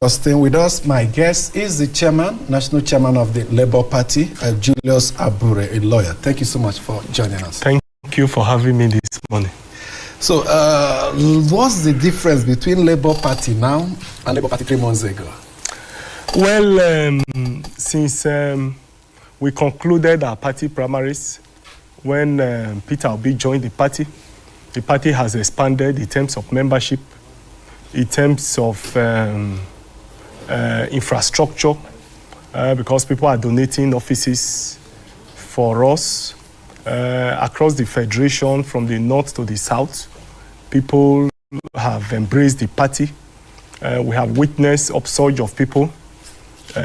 Staying with us, my guest is the chairman, national chairman of the Labour Party, Julius Abure, a lawyer. Thank you so much for joining us. Thank you for having me this morning. So, what's the difference between Labour Party now and Labour Party 3 months ago? Well, since we concluded our party primaries, when Peter Obi joined the party has expanded in terms of membership, in terms of infrastructure, because people are donating offices for us across the federation, from the north to the south. People have embraced the party. We have witnessed upsurge of people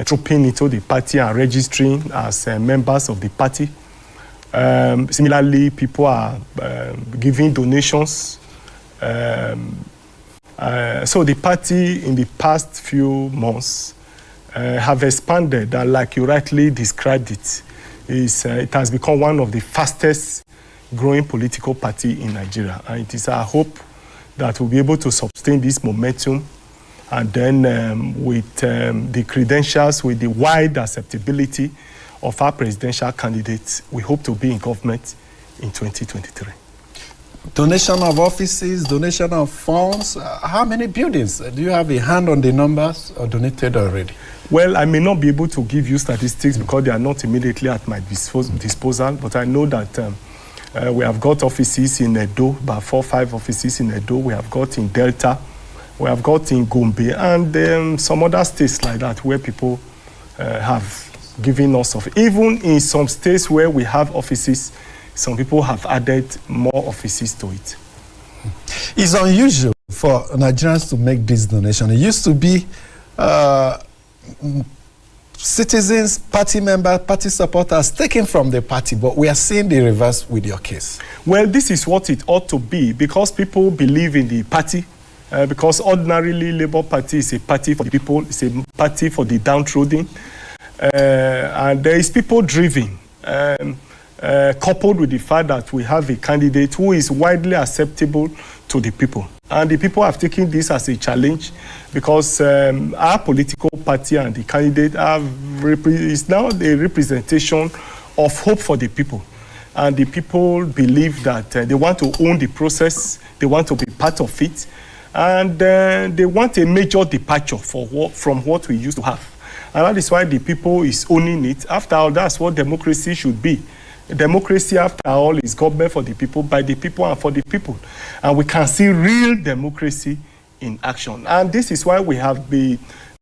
trooping into the party and registering as members of the party. Similarly, people are giving donations. So the party in the past few months have expanded, and like you rightly described it, it has become one of the fastest growing political party in Nigeria. And it is our hope that we'll be able to sustain this momentum, and then with the credentials, with the wide acceptability of our presidential candidates, we hope to be in government in 2023. Donation of offices, donation of funds. How many buildings? Do you have a hand on the numbers or donated already? Well, I may not be able to give you statistics because they are not immediately at my disposal, but I know that we have got offices in Edo, about 4 or 5 offices in Edo. We have got in Delta, we have got in Gombe, and some other states like that where people have given us office. Even in some states where we have offices, some people have added more offices to it. It's unusual for Nigerians to make this donation. It used to be citizens, party members, party supporters taken from the party, but we are seeing the reverse with your case. Well, this is what it ought to be, because people believe in the party, because ordinarily Labour Party is a party for the people, it's a party for the downtrodden, and there is people driven. Coupled with the fact that we have a candidate who is widely acceptable to the people. And the people have taken this as a challenge, because our political party and the candidate is now a representation of hope for the people. And the people believe that they want to own the process, they want to be part of it, and they want a major departure from what we used to have. And that is why the people is owning it. After all, that's what democracy should be. Democracy, after all, is government for the people, by the people, and for the people. And we can see real democracy in action. And this is why we have been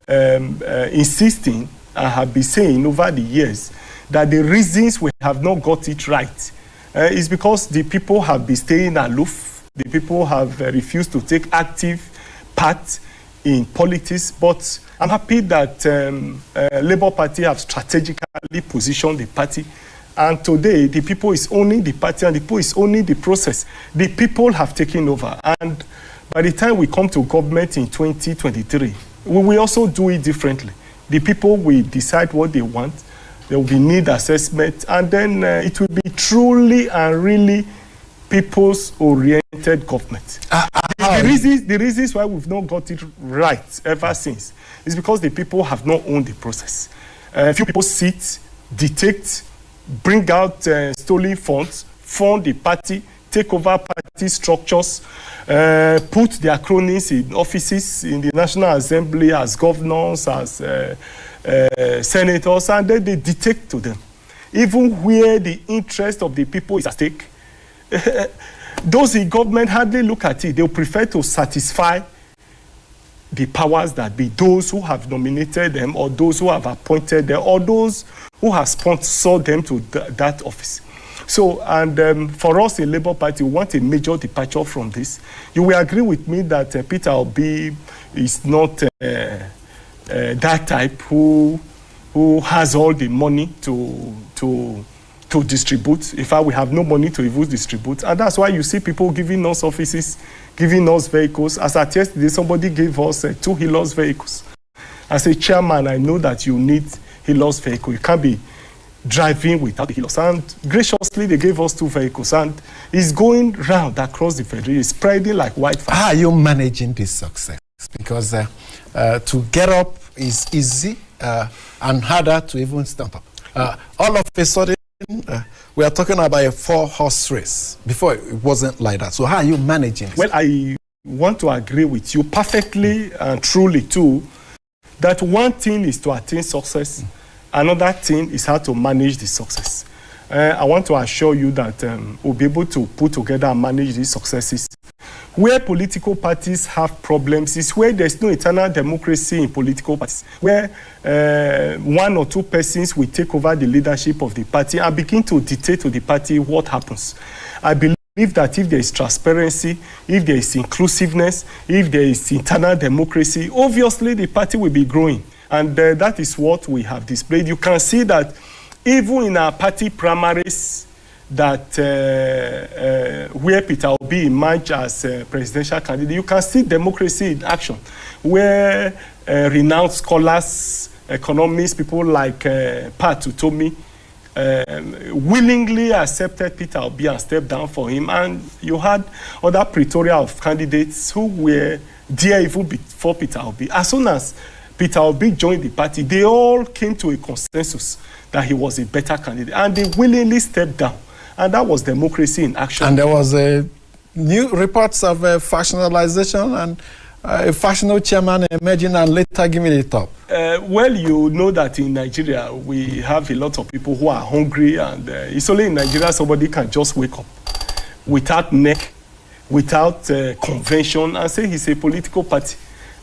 insisting and have been saying over the years that the reasons we have not got it right is because the people have been staying aloof. The people have refused to take active part in politics. But I'm happy that Labour Party have strategically positioned the party. And today, the people is owning the party and the people is owning the process. The people have taken over. And by the time we come to government in 2023, we will also do it differently. The people will decide what they want. There will be need assessment. And then it will be truly and really people's-oriented government. The reasons why we've not got it right ever since is because the people have not owned the process. A few people sit, dictate, bring out stolen funds, fund the party, take over party structures, put their cronies in offices in the National Assembly as governors, as senators, and then they dictate to them. Even where the interest of the people is at stake, those in government hardly look at it. They'll prefer to satisfy the powers that be, those who have nominated them, or those who have appointed them, or those who have sponsored them to that office. So, and for us in Labour Party, we want a major departure from this. You will agree with me that Peter Obi is not that type who has all the money to distribute. In fact, we have no money to even distribute. And that's why you see people giving us offices, giving us vehicles. As at yesterday, somebody gave us 2 Hilux vehicles. As a chairman, I know that you need Hilux vehicle. You can't be driving without the Hilux. And graciously, they gave us 2 vehicles. And it's going round across the federation. It's spreading like wildfire. How are you managing this success? Because to get up is easy and harder to even stand up. All of a sudden, we are talking about a 4-horse race. Before, it wasn't like that. So how are you managing this? Well, I want to agree with you perfectly and truly too, that one thing is to attain success, another thing is how to manage the success. I want to assure you that we'll be able to put together and manage these successes. Where political parties have problems is where there's no eternal democracy in political parties, where one or two persons will take over the leadership of the party and begin to dictate to the party what happens. I believe that if there is transparency, if there is inclusiveness, if there is internal democracy, obviously the party will be growing. And that is what we have displayed. You can see that even in our party primaries, that where Peter Obi emerged as presidential candidate, you can see democracy in action, where renowned scholars, economists, people like Pat Utomi, willingly accepted Peter Obi and stepped down for him. And you had other plethora of candidates who were there even before Peter Obi. As soon as Peter Obi joined the party, they all came to a consensus that he was a better candidate, and they willingly stepped down. And that was democracy in action. And there was new reports of factionalization and a factional chairman emerging and later giving it up. Well, you know that in Nigeria, we have a lot of people who are hungry, and it's only in Nigeria somebody can just wake up without neck, without convention, and say he's a political party.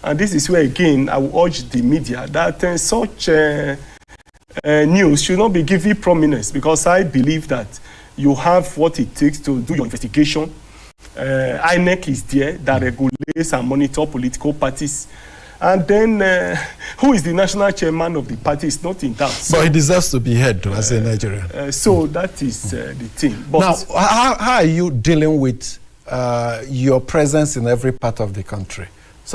And this is where, again, I will urge the media that such news should not be given prominence, because I believe that you have what it takes to do your investigation. INEC is there that regulates and monitors political parties. And then, who is the national chairman of the party is not in doubt. But he deserves to be heard, though, as a Nigerian. So that is the thing. But now, how are you dealing with your presence in every part of the country?